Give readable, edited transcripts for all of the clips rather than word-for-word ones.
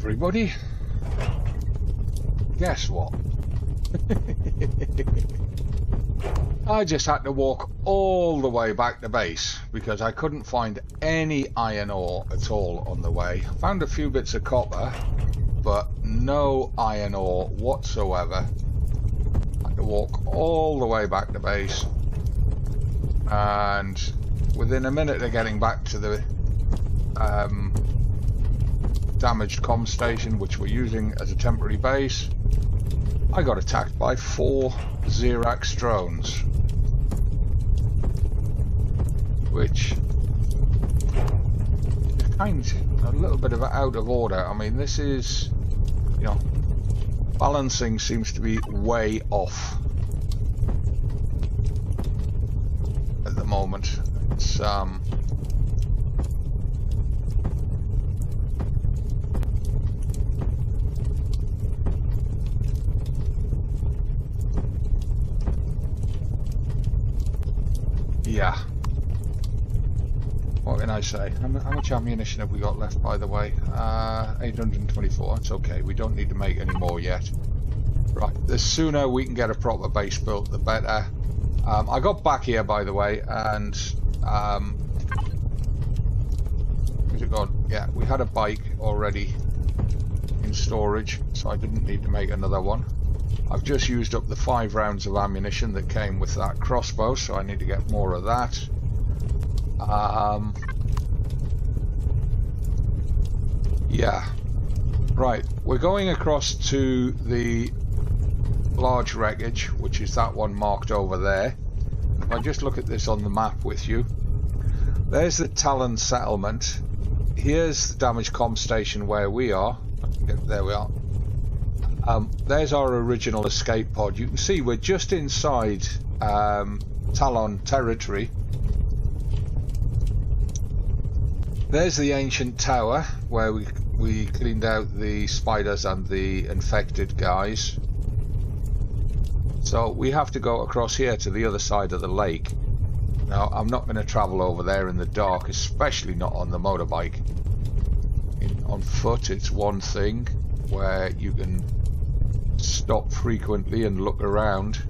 everybody. Guess what? I just had to walk all the way back to base because I couldn't find any iron ore at all on the way. Found a few bits of copper, but no iron ore whatsoever. Had to walk all the way back to base, and within a minute of getting back to the damaged comm station, which we're using as a temporary base, I got attacked by 4 Xerax drones, which is kind of a little bit of out of order. I mean, this is, you know, balancing seems to be way off at the moment. It's yeah. What can I say? How much ammunition have we got left, by the way? 824. That's okay. We don't need to make any more yet. Right. The sooner we can get a proper base built, the better. I got back here, by the way, and where's it gone? Yeah, we had a bike already in storage, so I didn't need to make another one. I've just used up the 5 rounds of ammunition that came with that crossbow, so I need to get more of that. Yeah. Right, we're going across to the large wreckage, which is that one marked over there. If I just look at this on the map with you, there's the Talon settlement. Here's the damaged comm station where we are. There we are. There's our original escape pod. You can see we're just inside Talon territory. There's the ancient tower where we cleaned out the spiders and the infected guys. So we have to go across here to the other side of the lake. Now, I'm not going to travel over there in the dark, especially not on the motorbike. On foot, it's one thing where you can stop frequently and look around,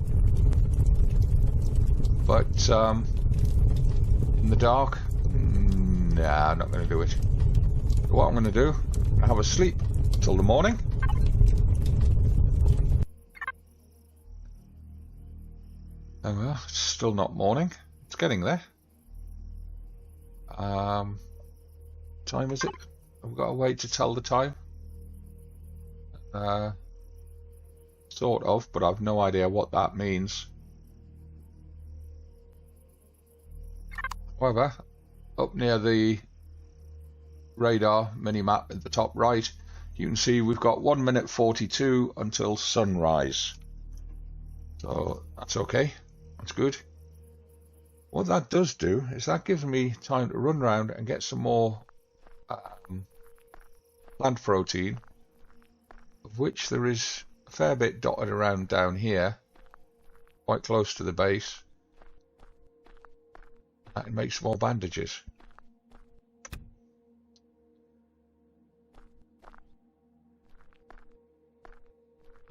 but in the dark, nah, I'm not going to do it. What I'm going to do, I'm going to have a sleep till the morning. Oh well, it's still not morning. It's getting there. Time is it? I've got to wait to tell the time. Sort of, but I've no idea what that means. However, up near the radar mini-map at the top right, you can see we've got 1 minute 42 until sunrise. So that's okay. That's good. What that does do is that gives me time to run around and get some more plant protein, of which there is a fair bit dotted around down here, quite close to the base. I can make some more bandages.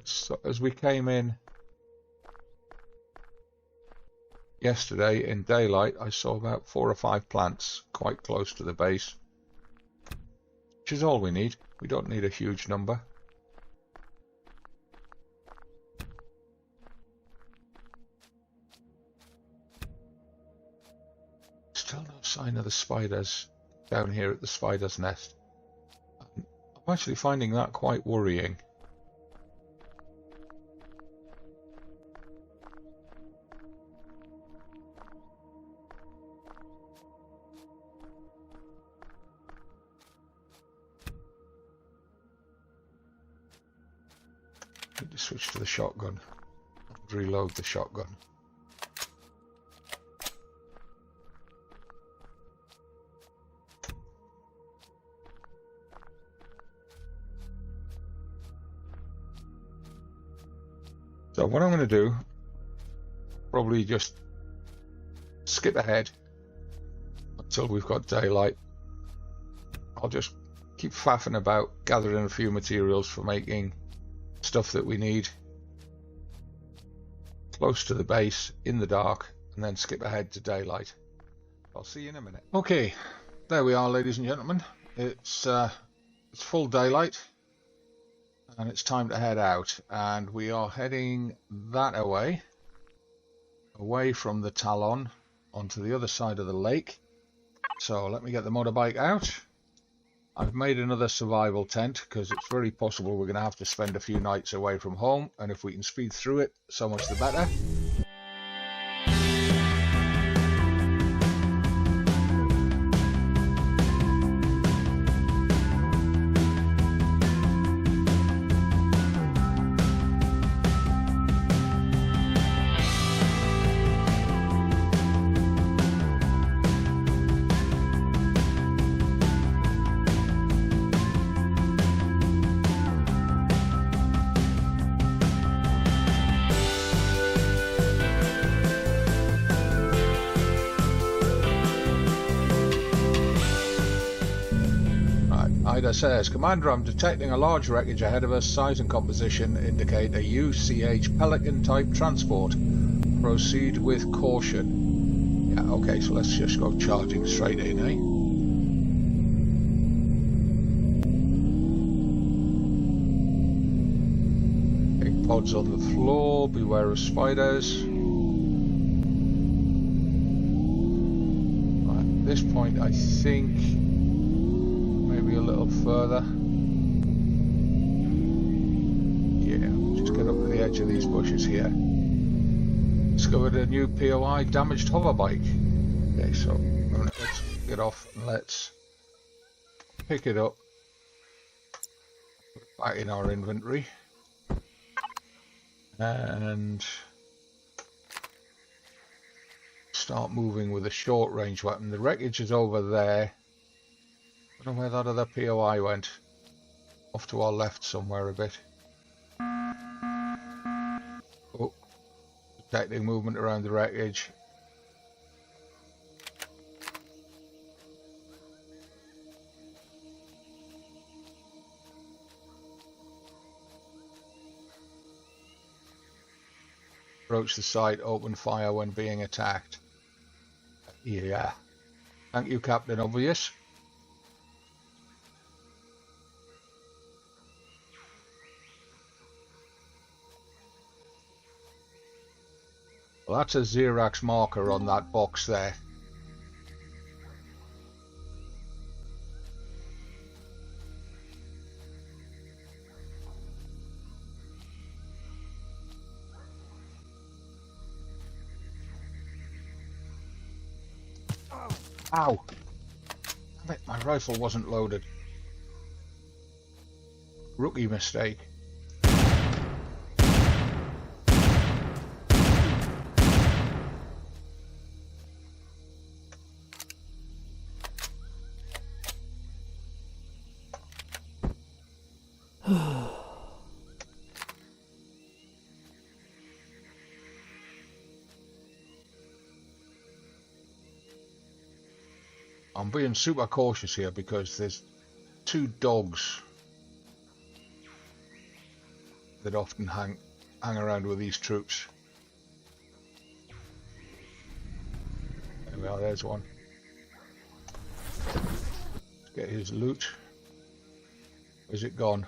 So as we came in yesterday in daylight, I saw about 4 or 5 plants quite close to the base, which is all we need. We don't need a huge number. Still no sign of the spiders down here at the spider's nest. I'm actually finding that quite worrying. Need to switch to the shotgun and reload the shotgun. So what I'm going to do, probably just skip ahead until we've got daylight. I'll just keep faffing about, gathering a few materials for making stuff that we need close to the base in the dark, and then skip ahead to daylight. I'll see you in a minute. Okay, there we are, ladies and gentlemen. It's full daylight and it's time to head out, and we are heading that away from the Talon onto the other side of the lake. So let me get the motorbike out. I've made another survival tent because it's very possible we're going to have to spend a few nights away from home, and if we can speed through it, so much the better. Ida says, Commander, I'm detecting a large wreckage ahead of us. Size and composition indicate a UCH Pelican type transport. Proceed with caution. Yeah, okay, so let's just go charging straight in, eh? Big pods on the floor, beware of spiders. Right, at this point I think maybe a little further. Yeah, just get up to the edge of these bushes here. Discovered a new POI, damaged hover bike. Okay, so let's get off and let's pick it up, put it back in our inventory, and start moving with a short range weapon. The wreckage is over there. I don't know where that other POI went. Off to our left somewhere a bit. Oh, detecting movement around the wreckage. Approach the site, open fire when being attacked. Yeah. Thank you, Captain Obvious. Well, that's a Xerox marker on that box there. Ow! Damn it, my rifle wasn't loaded. Rookie mistake. I'm being super cautious here because there's two dogs that often hang around with these troops. There we are, there's one. Let's get his loot. Where's it gone?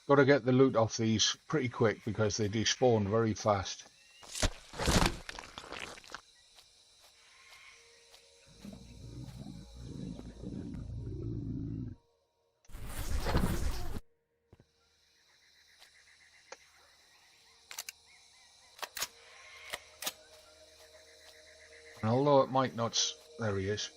Got to get the loot off these pretty quick because they despawn very fast. although it might not... There he is.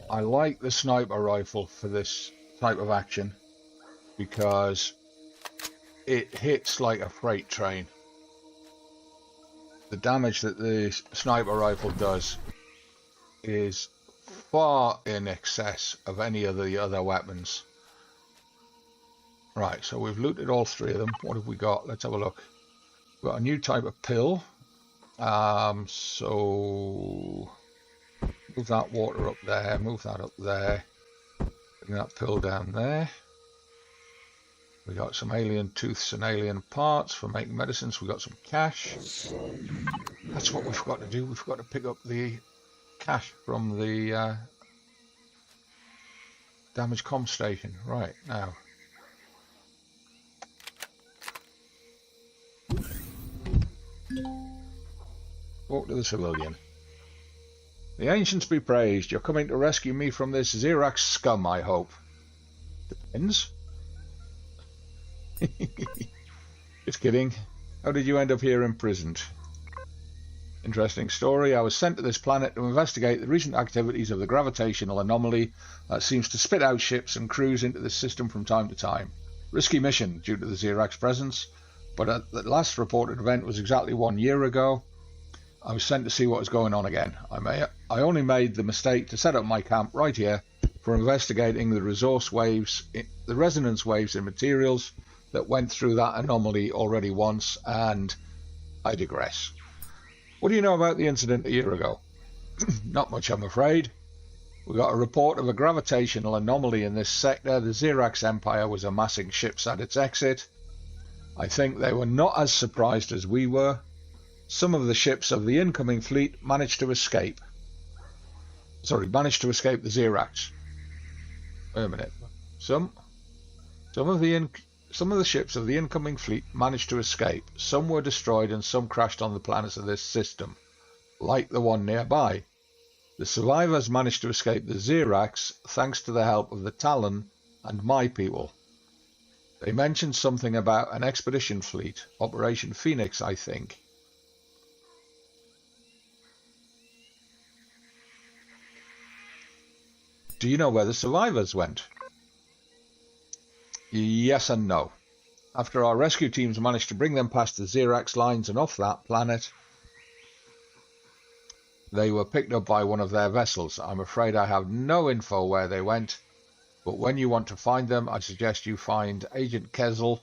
I like the sniper rifle for this type of action because it hits like a freight train. The damage that the sniper rifle does is far in excess of any of the other weapons. Right, so we've looted all three of them. What have we got? Let's have a look. We've got a new type of pill. So move that water up there, move that up there, bring that pill down there. We got some alien tooths and alien parts for making medicines. We got some cash. That's what we've got to do. We've got to pick up the cash from the damaged comm station. Right, now. Talk to the civilian. The ancients be praised. You're coming to rescue me from this Xerax scum, I hope. Depends. Just kidding. How did you end up here imprisoned? Interesting story. I was sent to this planet to investigate the recent activities of the gravitational anomaly that seems to spit out ships and crews into this system from time to time. Risky mission due to the Xerax presence, but the last reported event was exactly 1 year ago. I was sent to see what was going on again. I only made the mistake to set up my camp right here for investigating the the resonance waves in materials that went through that anomaly already once, and I digress. What do you know about the incident a year ago? Not much, I'm afraid. We got a report of a gravitational anomaly in this sector. The Xerax Empire was amassing ships at its exit. I think they were not as surprised as we were. Some of the ships of the incoming fleet managed to escape. Managed to escape the Xerax. Wait a minute. Some of the ships of the incoming fleet managed to escape. Some were destroyed and some crashed on the planets of this system, like the one nearby. The survivors managed to escape the Xerax thanks to the help of the Talon and my people. They mentioned something about an expedition fleet, Operation Phoenix, I think. Do you know where the survivors went? Yes and no. After our rescue teams managed to bring them past the Xerax lines and off that planet, they were picked up by one of their vessels. I'm afraid I have no info where they went, but when you want to find them, I suggest you find Agent Kezel.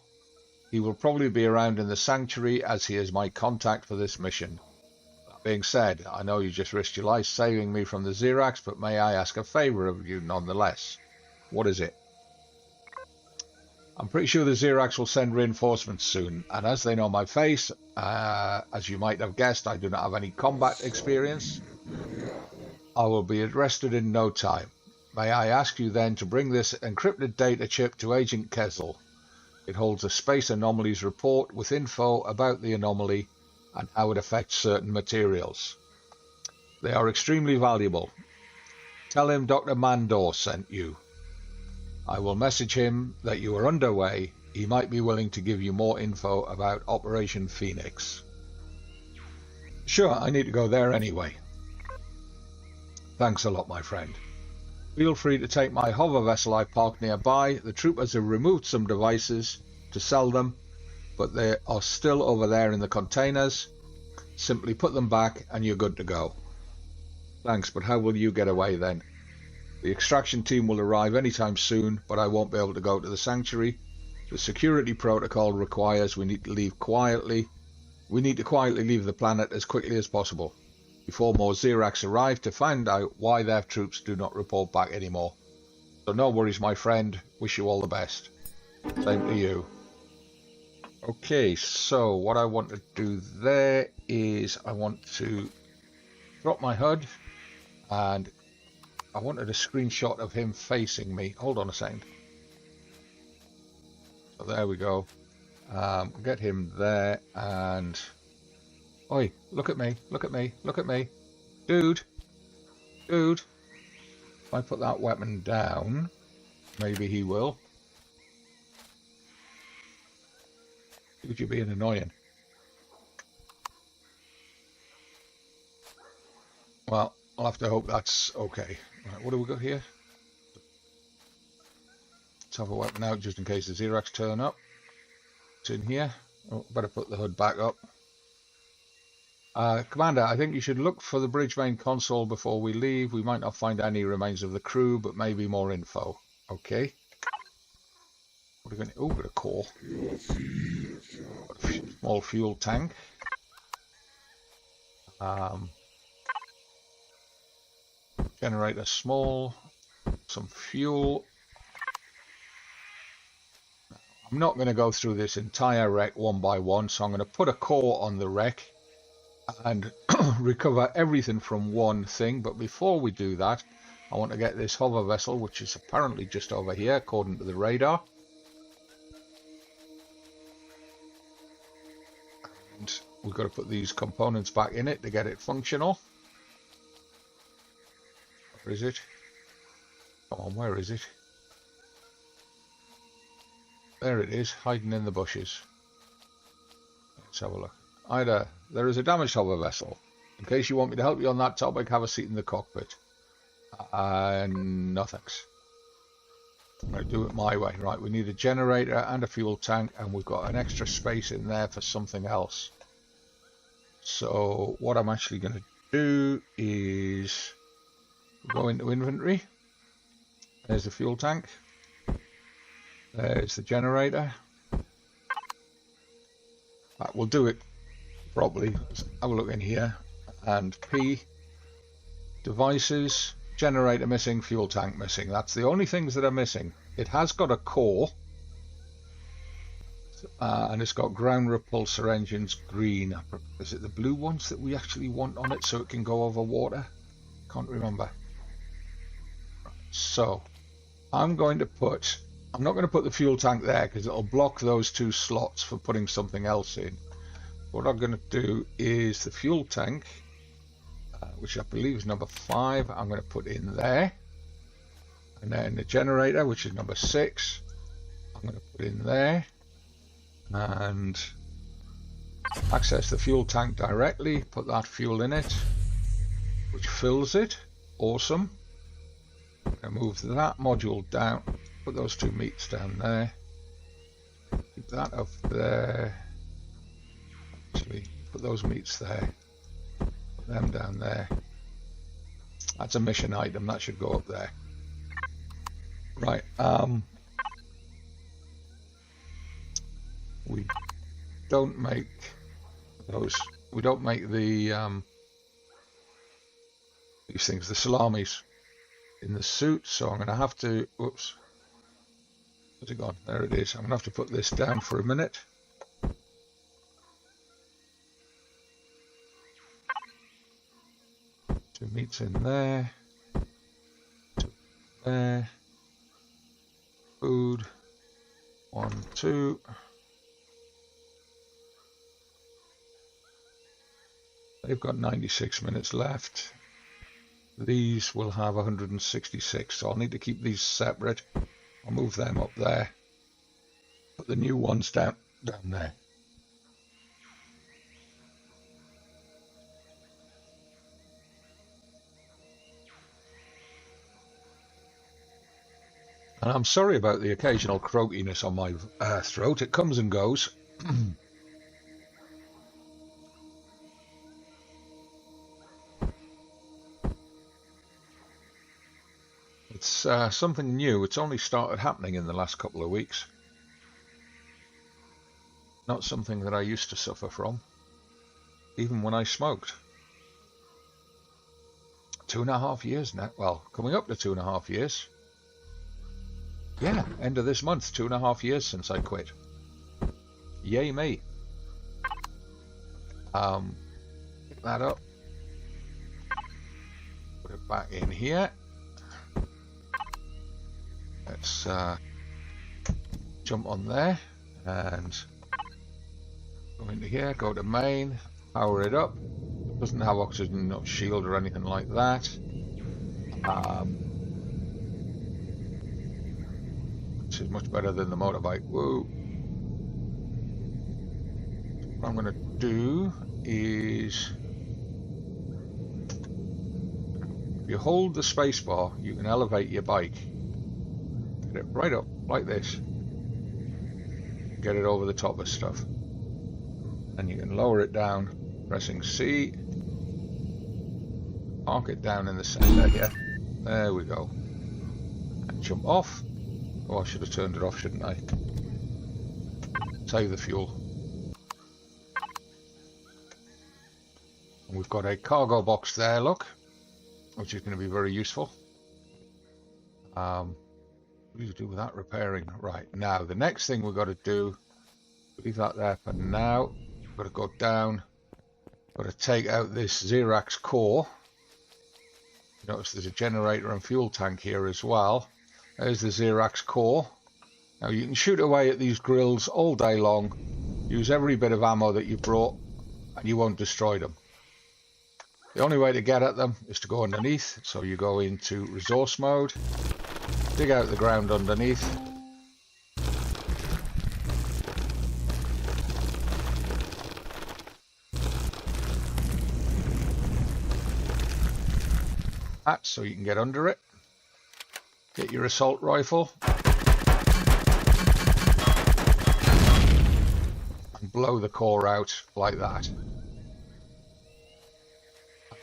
He will probably be around in the sanctuary as he is my contact for this mission. That being said, I know you just risked your life saving me from the Xerax, but may I ask a favour of you nonetheless? What is it? I'm pretty sure the Xerax will send reinforcements soon, and as they know my face, as you might have guessed, I do not have any combat experience. I will be arrested in no time. May I ask you then to bring this encrypted data chip to Agent Kezel. It holds a space anomalies report with info about the anomaly and how it affects certain materials. They are extremely valuable. Tell him Dr. Mandor sent you. I will message him that you are underway. He might be willing to give you more info about Operation Phoenix. Sure, I need to go there anyway. Thanks a lot, my friend. Feel free to take my hover vessel I parked nearby. The troopers have removed some devices to sell them, but they are still over there in the containers. Simply put them back and you're good to go. Thanks, but how will you get away then? The extraction team will arrive anytime soon, but I won't be able to go to the sanctuary. The security protocol requires we need to leave quietly. We need to quietly leave the planet as quickly as possible, before more Xerax arrive to find out why their troops do not report back anymore. So no worries, my friend. Wish you all the best. Same to you. Okay, so what I want to do there is I want to drop my HUD, and I wanted a screenshot of him facing me. Hold on a second. So there we go. Get him there, and oi, look at me, look at me, look at me. Dude. If I put that weapon down, maybe he will. Dude, you're being annoying. Well, I'll have to hope that's okay. Right, what do we got here? Let's have a weapon out just in case the Xerox turn up. It's in here. Oh, better put the hood back up. Commander, I think you should look for the bridge main console before we leave. We might not find any remains of the crew, but maybe more info. Okay. What are we going to... Oh, got a core. Got a small fuel tank. Generate a small... Some fuel. I'm not going to go through this entire wreck one by one, so I'm going to put a core on the wreck and recover everything from one thing. But before we do that, I want to get this hover vessel, which is apparently just over here according to the radar. And we've got to put these components back in it to get it functional. Where is it? Come on, where is it? There it is, hiding in the bushes. Let's have a look. Ida, there is a damaged hover vessel. In case you want me to help you on that topic, have a seat in the cockpit. No thanks. I'm going to do it my way. Right, we need a generator and a fuel tank, and we've got an extra space in there for something else. So what I'm actually going to do is go into inventory. There's the fuel tank. There's the generator. Right, we'll do it properly. Let's have a look in here. And P, devices, generator missing, fuel tank missing. That's the only things that are missing. It has got a core. And it's got ground repulsor engines green. Is it the blue ones that we actually want on it so it can go over water? Can't remember. So I'm not going to put the fuel tank there because it'll block those two slots for putting something else in. What I'm going to do is the fuel tank, which I believe is number 5, I'm going to put in there. And then the generator, which is number 6, I'm going to put in there. And access the fuel tank directly, put that fuel in it, which fills it. Awesome. I'm going to move that module down, put those two meats down there, keep that up there, actually put those meats there, put them down there. That's a mission item, that should go up there. Right, we don't make those, we don't make the these things, the salamis in the suit, so I'm going to have to, whoops, where's it gone? There it is. I'm going to have to put this down for a minute. Two meats in there, two there, food, 1, 2. They've got 96 minutes left. These will have 166, so I'll need to keep these separate. I'll move them up there. Put the new ones down there. And I'm sorry about the occasional croakiness on my throat. It comes and goes. It's something new. It's only started happening in the last couple of weeks. Not something that I used to suffer from, even when I smoked. 2.5 years now. Well, coming up to 2.5 years. Yeah, end of this month, 2.5 years since I quit. Yay me. Pick that up. Put it back in here. Let's jump on there and go into here, go to main, power it up. Doesn't have oxygen, no shield or anything like that. Which is much better than the motorbike. Whoa. What I'm going to do is If you hold the space bar, you can elevate your bike. Get it right up like this. Get it over the top of stuff. And you can lower it down, pressing C. Park it down in the center here. There we go. And jump off. Oh, I should have turned it off, shouldn't I? Save the fuel. And we've got a cargo box there, look, which is going to be very useful. What do you do with that repairing? Right, now the next thing we've got to do, leave that there for now. We've got to go down, got to take out this Xerax core. Notice there's a generator and fuel tank here as well. There's the Xerax core. Now you can shoot away at these grills all day long, use every bit of ammo that you brought, and you won't destroy them. The only way to get at them is to go underneath, so you go into resource mode, dig out the ground underneath, that so you can get under it, get your assault rifle, and blow the core out like that.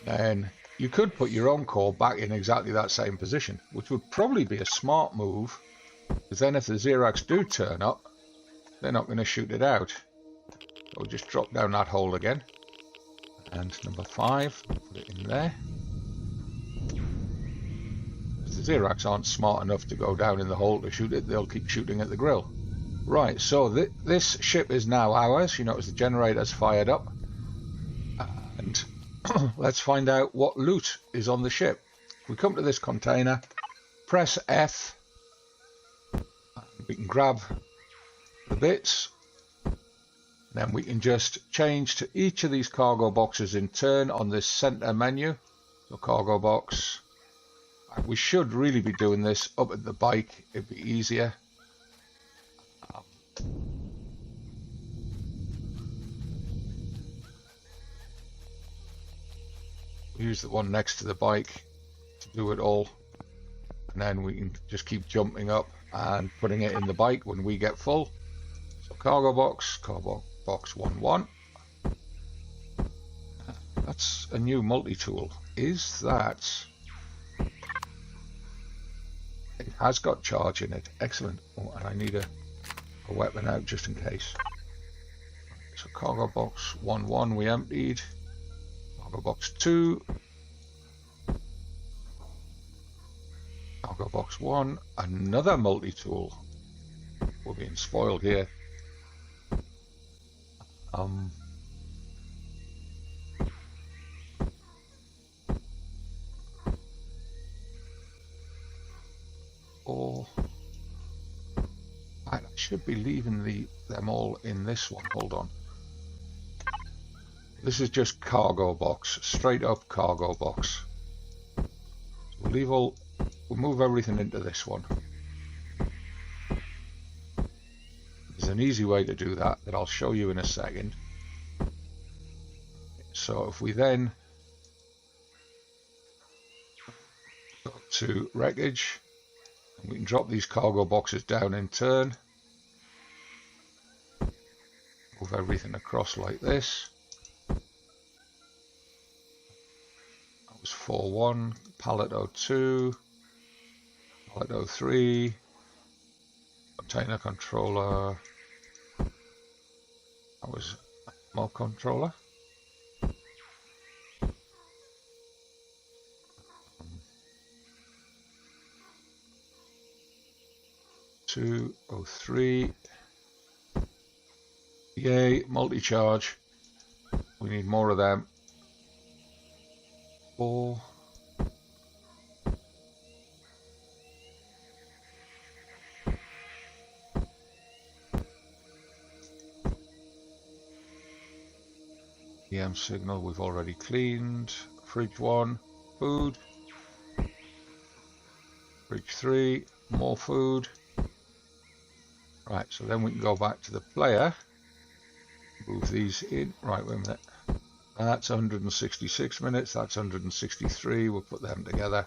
Then you could put your own core back in exactly that same position, which would probably be a smart move, because then if the Xerax do turn up, they're not going to shoot it out. So we'll just drop down that hole again. And number 5, put it in there. If the Xerax aren't smart enough to go down in the hole to shoot it, they'll keep shooting at the grill. Right, so this ship is now ours. You notice the generator's fired up. And let's find out what loot is on the ship. We come to this container, press F, we can grab the bits, then we can just change to each of these cargo boxes in turn on this center menu. So cargo box, we should really be doing this up at the bike, it'd be easier. Use the one next to the bike to do it all, and then we can just keep jumping up and putting it in the bike when we get full. So cargo box 1-1. That's a new multi-tool. Is that... It has got charge in it. Excellent. Oh, and I need a weapon out just in case. So cargo box 1-1 we emptied. Cargo box 2. Cargo box 1. Another multi-tool. We're being spoiled here. I should be leaving them all in this one. Hold on. This is just cargo box, straight up cargo box. We'll move everything into this one. There's an easy way to do that I'll show you in a second. So if we then go to wreckage, and we can drop these cargo boxes down in turn. Move everything across like this. 4-1, pallet 02, pallet 03, container controller, that was ammo controller, 203, yay, multi-charge, we need more of them. 4. EM signal we've already cleaned. Fridge 1, food. Fridge 3, more food. Right, so then we can go back to the player. Move these in. Right, wait a minute. That's 166 minutes. That's 163. We'll put them together.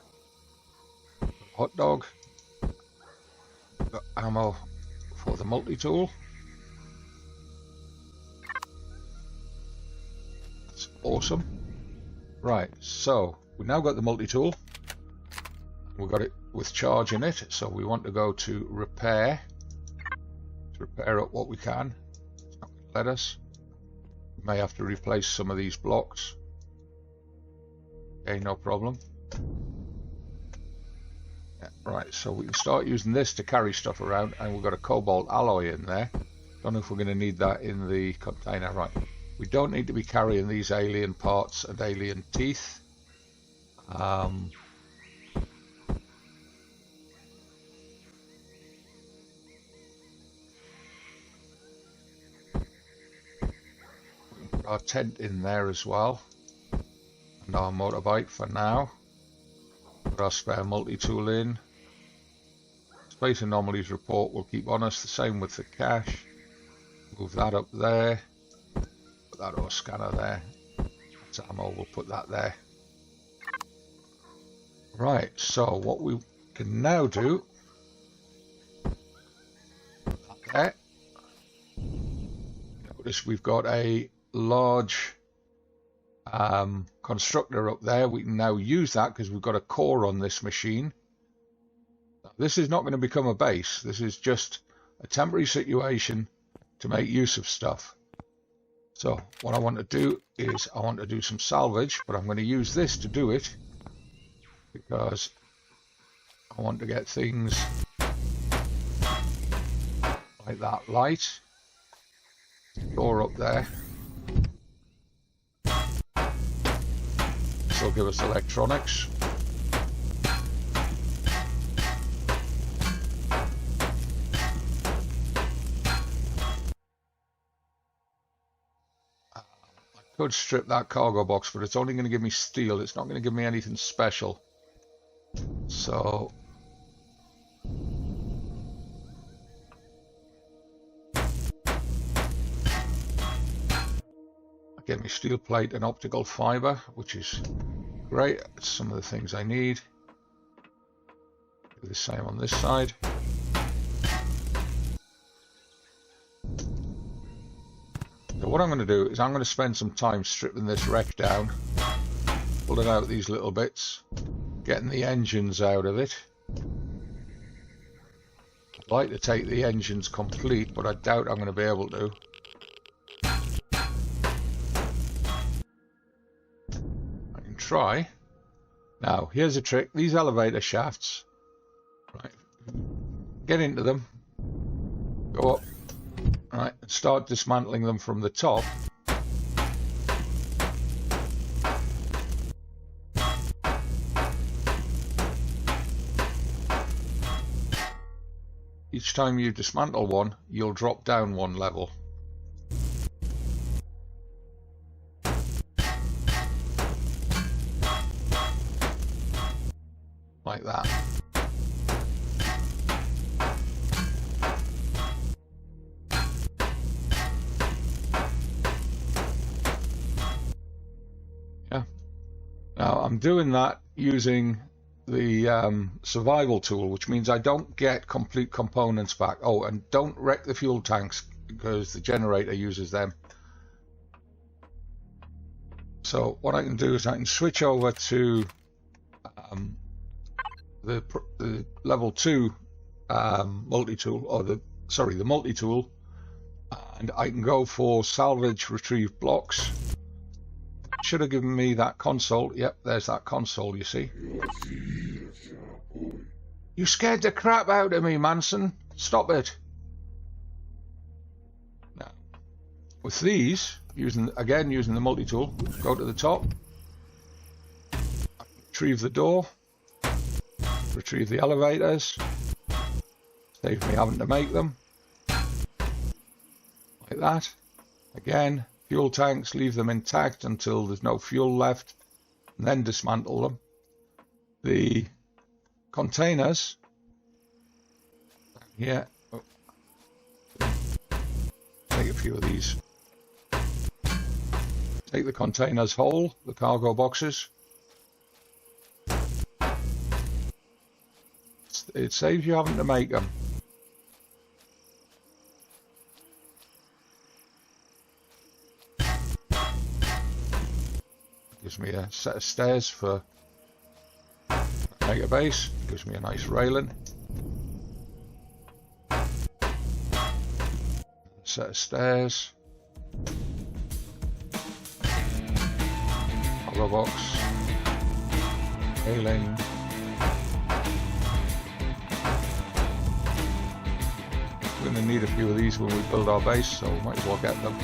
Hot dog. Got ammo for the multi-tool. That's awesome. Right, so we've now got the multi-tool. We've got it with charge in it, so we want to go to repair to repair up what we can. It's not going to let us. We may have to replace some of these blocks. Okay, no problem. Yeah, right, so we can start using this to carry stuff around, and we've got a cobalt alloy in there. Don't know if we're going to need that in the container. Right, we don't need to be carrying these alien parts and alien teeth. Our tent in there as well, and our motorbike for now. Put our spare multi-tool in. Space anomalies report will keep on us. The same with the cache. Move that up there. Put that ore scanner there. That's ammo. We'll put that there. Right. So what we can now do. Put that there. Notice we've got a large constructor up there. We can now use that because we've got a core on this machine. This is not going to become a base. This is just a temporary situation to make use of stuff. So what I want to do is I want to do some salvage, but I'm going to use this to do it because I want to get things like that light. Door up there. This will give us electronics. I could strip that cargo box, but it's only going to give me steel. It's not going to give me anything special. So get me steel plate and optical fiber, which is great. It's some of the things I need. Do the same on this side. So what I'm going to do is I'm going to spend some time stripping this wreck down, pulling out these little bits, getting the engines out of it. I'd like to take the engines complete, but I doubt I'm going to be able to. Try. Now here's a trick. These elevator shafts, right, get into them, go up, right, and start dismantling them from the top. Each time you dismantle one, you'll drop down one level. Like that. Yeah. Now I'm doing that using the survival tool, which means I don't get complete components back. Oh, and don't wreck the fuel tanks because the generator uses them. So what I can do is I can switch over to the level 2 multi-tool, or the multi-tool, and I can go for salvage retrieve blocks. Should have given me that console. Yep, there's that console, you see. You scared the crap out of me, Manson. Stop it. Now, with these, using the multi-tool, go to the top, retrieve the door, retrieve the elevators, save me having to make them, like that. Again, fuel tanks, leave them intact until there's no fuel left, and then dismantle them. The containers, here, take a few of these Take the containers whole, the cargo boxes. It saves you having to make them. Gives me a set of stairs for make a base. Gives me a nice railing. Set of stairs. Cargo box. Railing. We're going to need a few of these when we build our base, so we might as well get them.